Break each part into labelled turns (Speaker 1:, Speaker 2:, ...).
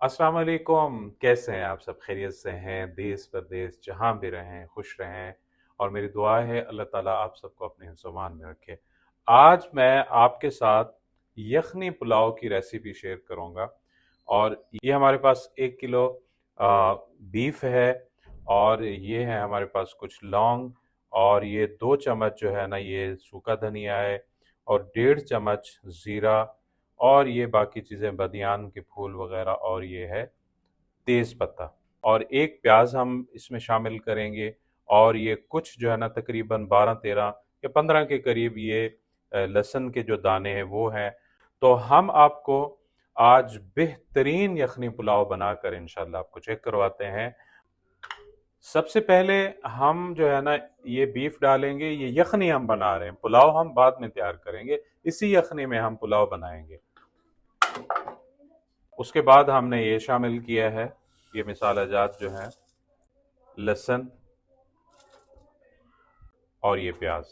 Speaker 1: अस्सलाम वालेकुम। कैसे हैं आप सब? खैरियत से हैं? देश परदेश जहाँ भी रहें खुश रहें। और मेरी दुआ है अल्लाह ताला आप सबको अपने हिफ्ज़-ओ-मान में रखे। आज मैं आपके साथ यखनी पुलाव की रेसिपी शेयर करूँगा। और ये हमारे पास 1 किलो बीफ है। और ये है हमारे पास कुछ लौंग। और ये 2 चम्मच जो है ना ये सूखा धनिया है। और 1.5 चम्मच ज़ीरा। और ये बाकी चीज़ें बदियान के फूल वगैरह। और ये है तेज पत्ता। और एक प्याज हम इसमें शामिल करेंगे। और ये कुछ जो है ना तकरीबन 12-13 या 15 के करीब ये लहसुन के जो दाने हैं वो हैं। तो हम आपको आज बेहतरीन यखनी पुलाव बनाकर इंशाल्लाह आपको चेक करवाते हैं। सबसे पहले हम जो है ना ये बीफ डालेंगे। ये यखनी हम बना रहे हैं, पुलाव हम बाद में तैयार करेंगे। इसी यखनी में हम पुलाव बनाएंगे। उसके बाद हमने ये शामिल किया है, ये मसाला जात जो है, लहसुन और ये प्याज।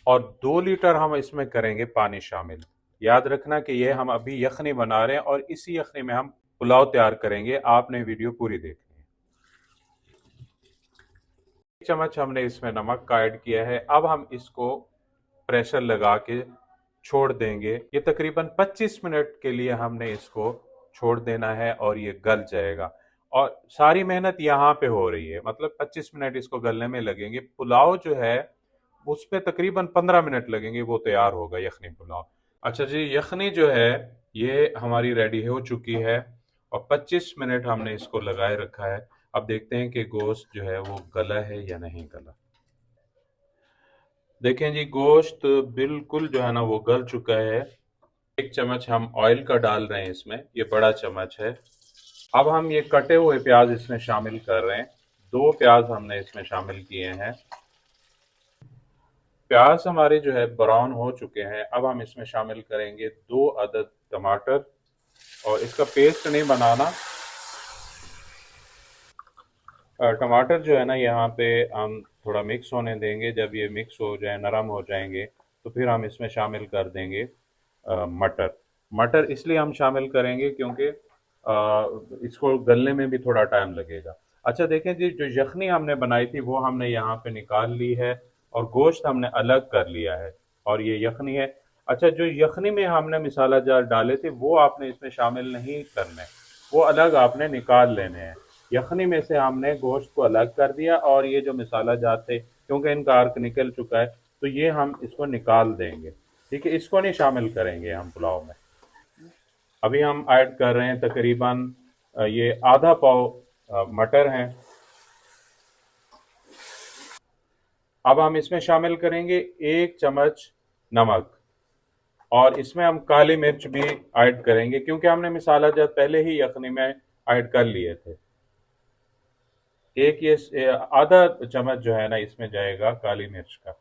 Speaker 1: और 2 लीटर हम इसमें करेंगे पानी शामिल। याद रखना कि ये हम अभी यखनी बना रहे हैं और इसी यखनी में हम पुलाव तैयार करेंगे। आपने वीडियो पूरी देखनी है। 1 चम्मच हमने इसमें नमक का ऐड किया है। अब हम इसको प्रेशर लगा के छोड़ देंगे। ये तकरीबन 25 मिनट के लिए हमने इसको छोड़ देना है और ये गल जाएगा। और सारी मेहनत यहाँ पे हो रही है, मतलब 25 मिनट इसको गलने में लगेंगे। पुलाव जो है उस पे तकरीबन 15 मिनट लगेंगे, वो तैयार होगा यखनी पुलाव। अच्छा जी, यखनी जो है ये हमारी रेडी हो चुकी है। और 25 मिनट हमने इसको लगाए रखा है। अब देखते हैं कि गोश्त जो है वो गला है या नहीं गला। देखें जी, गोश्त बिल्कुल जो है ना वो गल चुका है। 1 चम्मच हम ऑयल का डाल रहे हैं इसमें, ये बड़ा चम्मच है। अब हम ये कटे हुए प्याज इसमें शामिल कर रहे हैं। 2 प्याज हमने इसमें शामिल किए हैं। प्याज हमारे जो है ब्राउन हो चुके हैं। अब हम इसमें शामिल करेंगे 2 अदद टमाटर। और इसका पेस्ट नहीं बनाना। टमाटर जो है ना यहाँ पे हम थोड़ा मिक्स होने देंगे। जब ये मिक्स हो जाए, नरम हो जाएंगे, तो फिर हम इसमें शामिल कर देंगे मटर। मटर इसलिए हम शामिल करेंगे क्योंकि इसको गलने में भी थोड़ा टाइम लगेगा। अच्छा देखें जी, जो यखनी हमने बनाई थी वो हमने यहाँ पे निकाल ली है। और गोश्त हमने अलग कर लिया है। और ये यखनी है। अच्छा, जो यखनी में हमने मसाला जार डाले थे वो आपने इसमें शामिल नहीं करने, वो अलग आपने निकाल लेने हैं। यखनी में से हमने गोश्त को अलग कर दिया और ये जो मसाला जात थे क्योंकि इनका अर्क निकल चुका है, तो ये हम इसको निकाल देंगे। ठीक है, इसको नहीं शामिल करेंगे हम पुलाव में। अभी हम ऐड कर रहे हैं तकरीबन ये आधा पाव मटर हैं। अब हम इसमें शामिल करेंगे 1 चम्मच नमक। और इसमें हम काली मिर्च भी ऐड करेंगे क्योंकि हमने मसाला जब पहले ही यखनी में ऐड कर लिए थे। एक ये आधा चम्मच जो है ना इसमें जाएगा काली मिर्च का।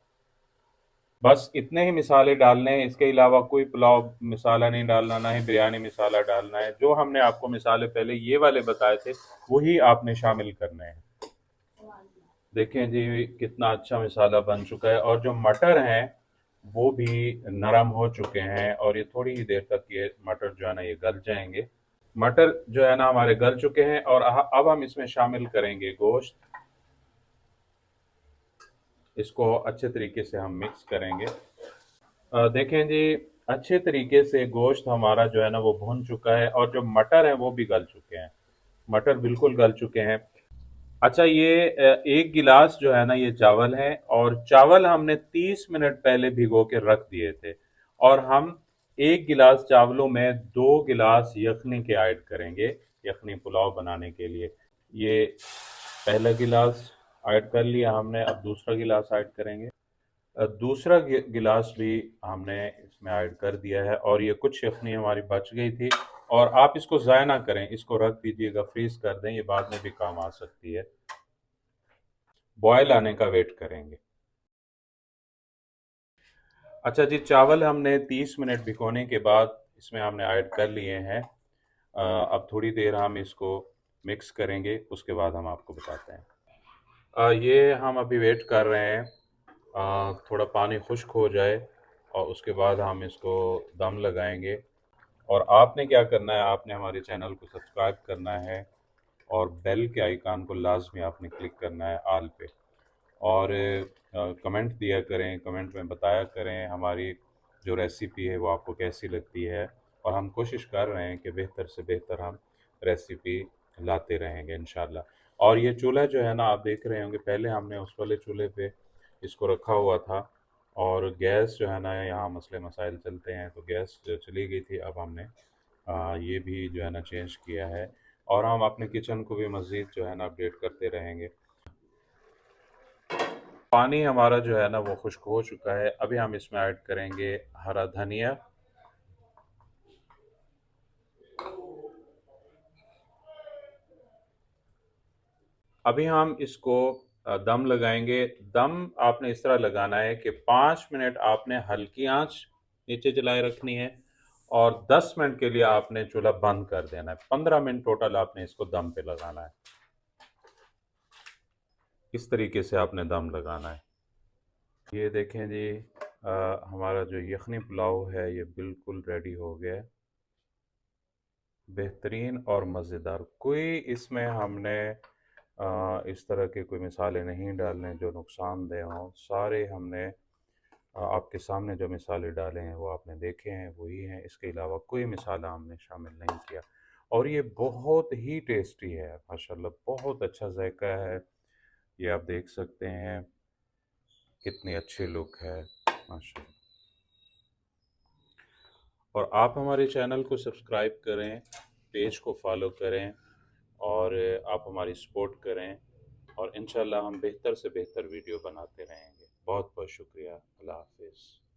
Speaker 1: बस इतने ही मसाले डालने हैं, इसके अलावा कोई पुलाव मसाला नहीं डालना, ना ही बिरयानी मसाला डालना है। जो हमने आपको मसाले पहले ये वाले बताए थे वही आपने शामिल करने हैं। देखें जी कितना अच्छा मसाला बन चुका है। और जो मटर हैं वो भी नरम हो चुके हैं और ये थोड़ी ही देर तक ये मटर जो है ना ये गल जाएंगे। मटर जो है ना हमारे गल चुके हैं। और अब हम इसमें शामिल करेंगे गोश्त। इसको अच्छे तरीके से हम मिक्स करेंगे। देखें जी, अच्छे तरीके से गोश्त हमारा जो है ना वो भुन चुका है और जो मटर है वो भी गल चुके हैं। मटर बिल्कुल गल चुके हैं। अच्छा, ये 1 गिलास जो है ना ये चावल है। और चावल हमने 30 मिनट पहले भिगो के रख दिए थे। और हम 1 गिलास चावलों में 2 गिलास यखनी के ऐड करेंगे यखनी पुलाव बनाने के लिए। ये पहला गिलास ऐड कर लिया हमने, अब दूसरा गिलास ऐड करेंगे। दूसरा गिलास भी हमने इसमें ऐड कर दिया है। और ये कुछ यखनी हमारी बच गई थी। और आप इसको ज़ाया ना करें, इसको रख दीजिएगा, फ्रीज कर दें, ये बाद में भी काम आ सकती है। बॉयल आने का वेट करेंगे। अच्छा जी, चावल हमने 30 मिनट भिगोने के बाद इसमें हमने ऐड कर लिए हैं। अब थोड़ी देर हम इसको मिक्स करेंगे, उसके बाद हम आपको बताते हैं। ये हम अभी वेट कर रहे हैं थोड़ा पानी खुश्क हो जाए और उसके बाद हम इसको दम लगाएंगे। और आपने क्या करना है, आपने हमारे चैनल को सब्सक्राइब करना है और बेल के आइकन को लाजमी आपने क्लिक करना है आल पे। और कमेंट दिया करें, कमेंट में बताया करें हमारी जो रेसिपी है वो आपको कैसी लगती है। और हम कोशिश कर रहे हैं कि बेहतर से बेहतर हम रेसिपी लाते रहेंगे इंशाल्लाह। और ये चूल्हा जो है ना, आप देख रहे होंगे, पहले हमने उस वाले चूल्हे पे इसको रखा हुआ था और गैस जो है ना, यहाँ मसले मसाइल चलते हैं तो गैस जो चली गई थी। अब हमने ये भी जो है ना चेंज किया है और हम अपने किचन को भी मज़ीद जो है ना अपडेट करते रहेंगे। पानी हमारा जो है ना वो खुश्क हो चुका है। अभी हम इसमें ऐड करेंगे हरा धनिया, अभी हम इसको दम लगाएंगे। दम आपने इस तरह लगाना है कि 5 मिनट आपने हल्की आंच नीचे जलाए रखनी है और 10 मिनट के लिए आपने चूल्हा बंद कर देना है। 15 मिनट टोटल आपने इसको दम पे लगाना है। इस तरीके से आपने दम लगाना है। ये देखें जी, हमारा जो यखनी पुलाव है ये बिल्कुल रेडी हो गया है, बेहतरीन और मज़ेदार। कोई इसमें हमने इस तरह के कोई मिसाले नहीं डालने जो नुकसानदेह हों। सारे हमने आपके सामने जो मिसाले डाले हैं वो आपने देखे हैं, वही हैं। इसके अलावा कोई मिसाला हमने शामिल नहीं किया और ये बहुत ही टेस्टी है माशाल्लाह, बहुत अच्छा जायका है। ये आप देख सकते हैं कितनी अच्छी लुक है माशाल्लाह। और आप हमारे चैनल को सब्सक्राइब करें, पेज को फॉलो करें और आप हमारी सपोर्ट करें और इंशाल्लाह हम बेहतर से बेहतर वीडियो बनाते रहेंगे। बहुत बहुत शुक्रिया। अल्लाह हाफिज़।